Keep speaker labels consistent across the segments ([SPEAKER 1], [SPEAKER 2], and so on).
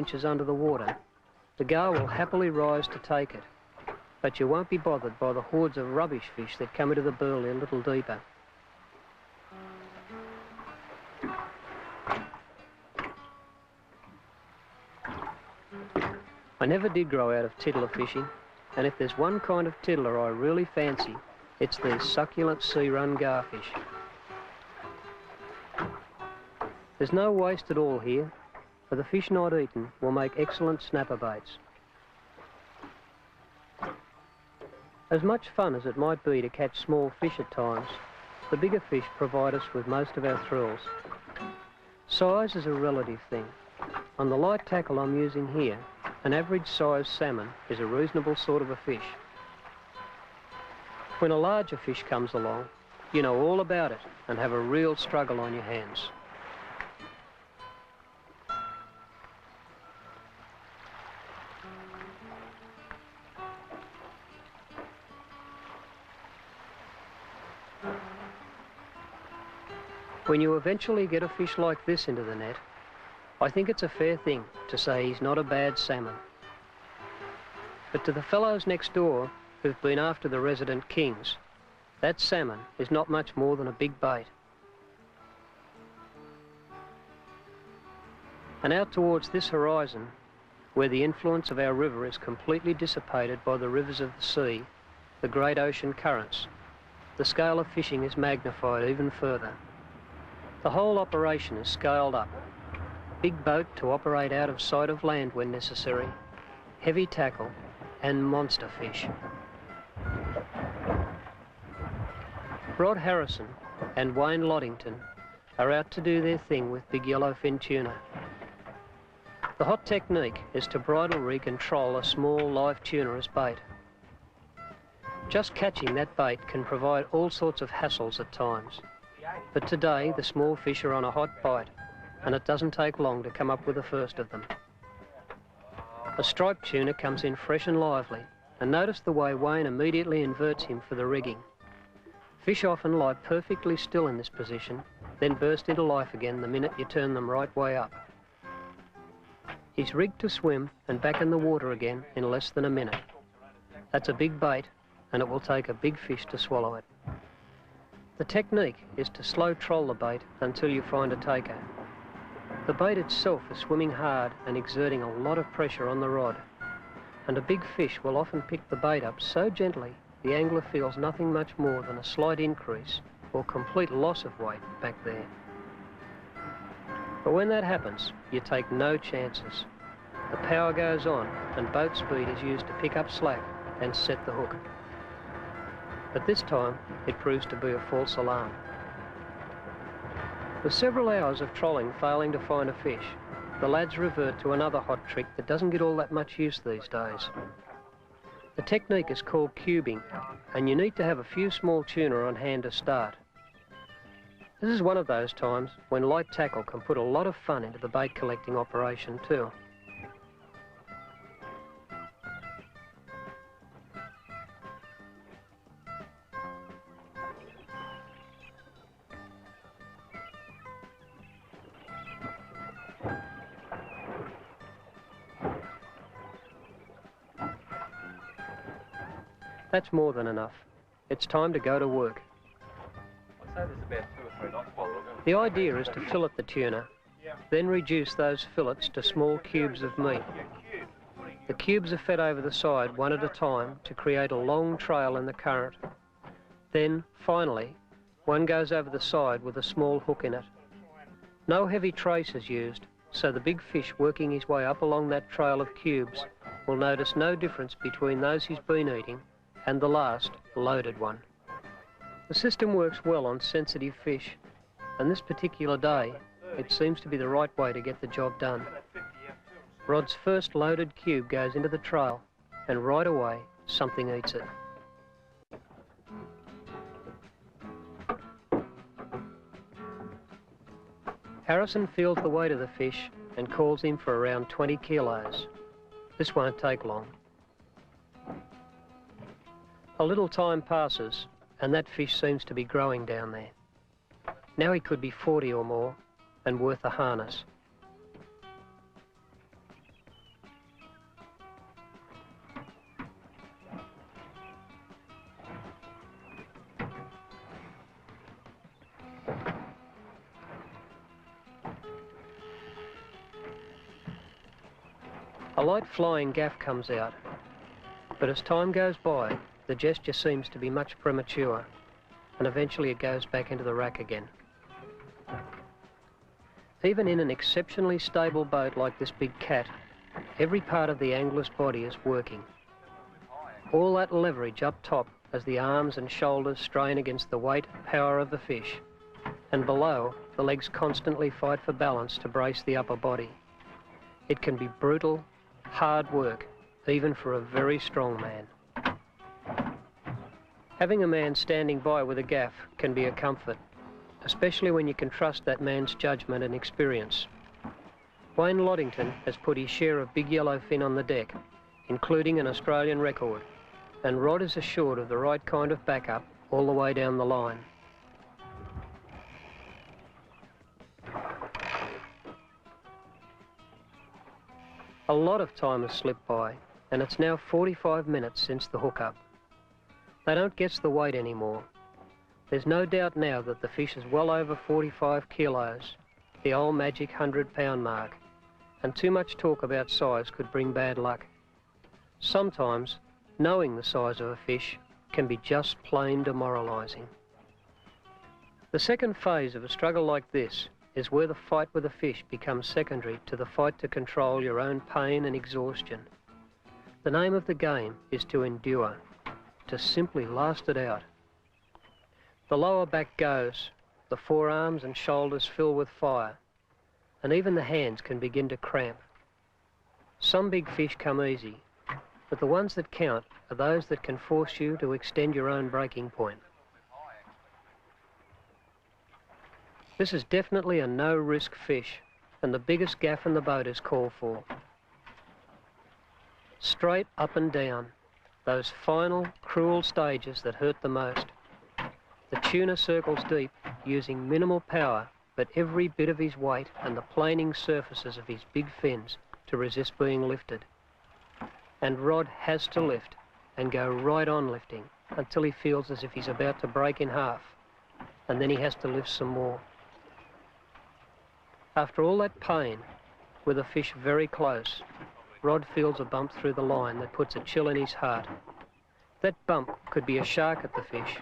[SPEAKER 1] inches under the water, the gar will happily rise to take it. But you won't be bothered by the hordes of rubbish fish that come into the burley a little deeper. I never did grow out of tiddler fishing, and if there's one kind of tiddler I really fancy, it's these succulent sea-run garfish. There's no waste at all here, for the fish not eaten will make excellent snapper baits. As much fun as it might be to catch small fish at times, the bigger fish provide us with most of our thrills. Size is a relative thing. On the light tackle I'm using here, an average size salmon is a reasonable sort of a fish. When a larger fish comes along, you know all about it and have a real struggle on your hands. When you eventually get a fish like this into the net, I think it's a fair thing to say he's not a bad salmon. But to the fellows next door who've been after the resident kings, that salmon is not much more than a big bait. And out towards this horizon, where the influence of our river is completely dissipated by the rivers of the sea, the great ocean currents, the scale of fishing is magnified even further. The whole operation is scaled up. Big boat to operate out of sight of land when necessary, heavy tackle, and monster fish. Rod Harrison and Wayne Loddington are out to do their thing with big yellowfin tuna. The hot technique is to bridle rig and troll a small live tuna as bait. Just catching that bait can provide all sorts of hassles at times. But today, the small fish are on a hot bite, and it doesn't take long to come up with the first of them. A striped tuna comes in fresh and lively, and notice the way Wayne immediately inverts him for the rigging. Fish often lie perfectly still in this position, then burst into life again the minute you turn them right way up. He's rigged to swim and back in the water again in less than a minute. That's a big bait, and it will take a big fish to swallow it. The technique is to slow troll the bait until you find a taker. The bait itself is swimming hard and exerting a lot of pressure on the rod, and a big fish will often pick the bait up so gently the angler feels nothing much more than a slight increase or complete loss of weight back there. But when that happens, you take no chances. The power goes on and boat speed is used to pick up slack and set the hook. But this time, it proves to be a false alarm. With several hours of trolling failing to find a fish, the lads revert to another hot trick that doesn't get all that much use these days. The technique is called cubing, and you need to have a few small tuna on hand to start. This is one of those times when light tackle can put a lot of fun into the bait collecting operation too. That's more than enough. It's time to go to work.
[SPEAKER 2] I'd say there's about 2 or 3 knots while we're going.
[SPEAKER 1] The idea is to fillet the tuna, then reduce those fillets to small cubes of meat. The cubes are fed over the side one at a time to create a long trail in the current. Then, finally, one goes over the side with a small hook in it. No heavy trace is used, so the big fish working his way up along that trail of cubes will notice no difference between those he's been eating and the last loaded one. The system works well on sensitive fish, and this particular day, it seems to be the right way to get the job done. Rod's first loaded cube goes into the trail, and right away, something eats it. Harrison feels the weight of the fish and calls him for around 20 kilos. This won't take long. A little time passes, and that fish seems to be growing down there. Now he could be 40 or more, and worth a harness. A light flying gaff comes out, but as time goes by, the gesture seems to be much premature, and eventually it goes back into the rack again. Even in an exceptionally stable boat like this big cat, every part of the angler's body is working. All that leverage up top as the arms and shoulders strain against the weight and power of the fish, and below, the legs constantly fight for balance to brace the upper body. It can be brutal, hard work, even for a very strong man. Having a man standing by with a gaff can be a comfort, especially when you can trust that man's judgment and experience. Wayne Loddington has put his share of big yellowfin on the deck, including an Australian record, and Rod is assured of the right kind of backup all the way down the line. A lot of time has slipped by, and it's now 45 minutes since the hookup. They don't guess the weight anymore. There's no doubt now that the fish is well over 45 kilos, the old magic 100-pound mark, and too much talk about size could bring bad luck. Sometimes, knowing the size of a fish can be just plain demoralising. The second phase of a struggle like this is where the fight with a fish becomes secondary to the fight to control your own pain and exhaustion. The name of the game is to endure, to simply last it out. The lower back goes, the forearms and shoulders fill with fire, and even the hands can begin to cramp. Some big fish come easy, but the ones that count are those that can force you to extend your own breaking point. This is definitely a no-risk fish, and the biggest gaff in the boat is called for. Straight up and down, those final, cruel stages that hurt the most. The tuna circles deep, using minimal power, but every bit of his weight and the planing surfaces of his big fins to resist being lifted. And Rod has to lift, and go right on lifting, until he feels as if he's about to break in half, and then he has to lift some more. After all that pain, with the fish very close, Rod feels a bump through the line that puts a chill in his heart. That bump could be a shark at the fish,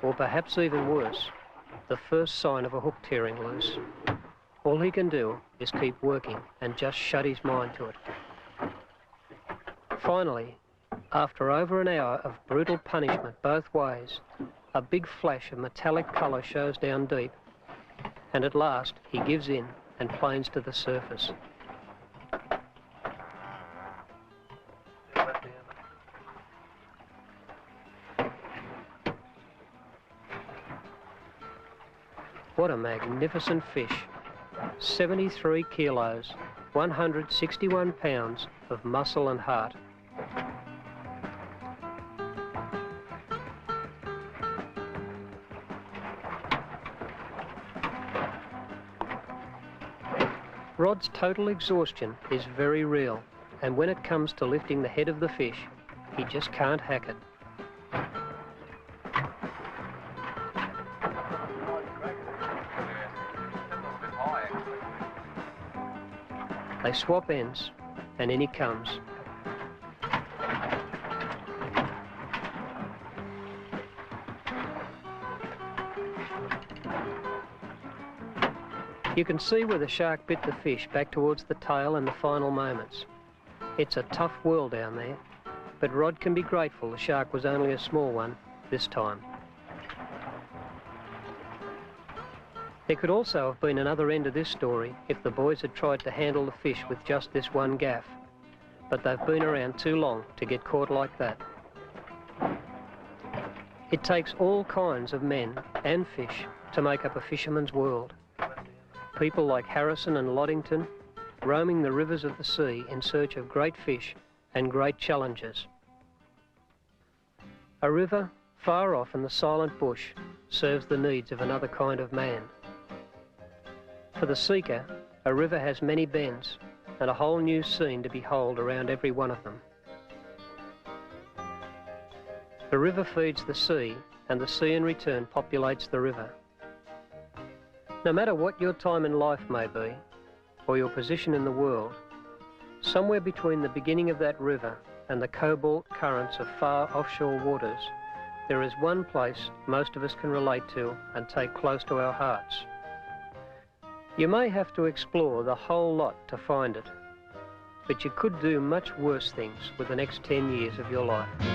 [SPEAKER 1] or perhaps even worse, the first sign of a hook tearing loose. All he can do is keep working and just shut his mind to it. Finally, after over an hour of brutal punishment both ways, a big flash of metallic colour shows down deep, and at last he gives in and planes to the surface. What a magnificent fish. 73 kilos, 161 pounds of muscle and heart. Rod's total exhaustion is very real, and when it comes to lifting the head of the fish, he just can't hack it. They swap ends, and in he comes. You can see where the shark bit the fish back towards the tail in the final moments. It's a tough world down there, but Rod can be grateful the shark was only a small one this time. There could also have been another end to this story if the boys had tried to handle the fish with just this one gaff, but they've been around too long to get caught like that. It takes all kinds of men and fish to make up a fisherman's world. People like Harrison and Loddington, roaming the rivers of the sea in search of great fish and great challenges. A river far off in the silent bush serves the needs of another kind of man. For the seeker, a river has many bends and a whole new scene to behold around every one of them. The river feeds the sea, and the sea in return populates the river. No matter what your time in life may be, or your position in the world, Somewhere between the beginning of that river and the cobalt currents of far offshore waters, there is one place most of us can relate to and take close to our hearts. You may have to explore the whole lot to find it, but you could do much worse things with the next 10 years of your life.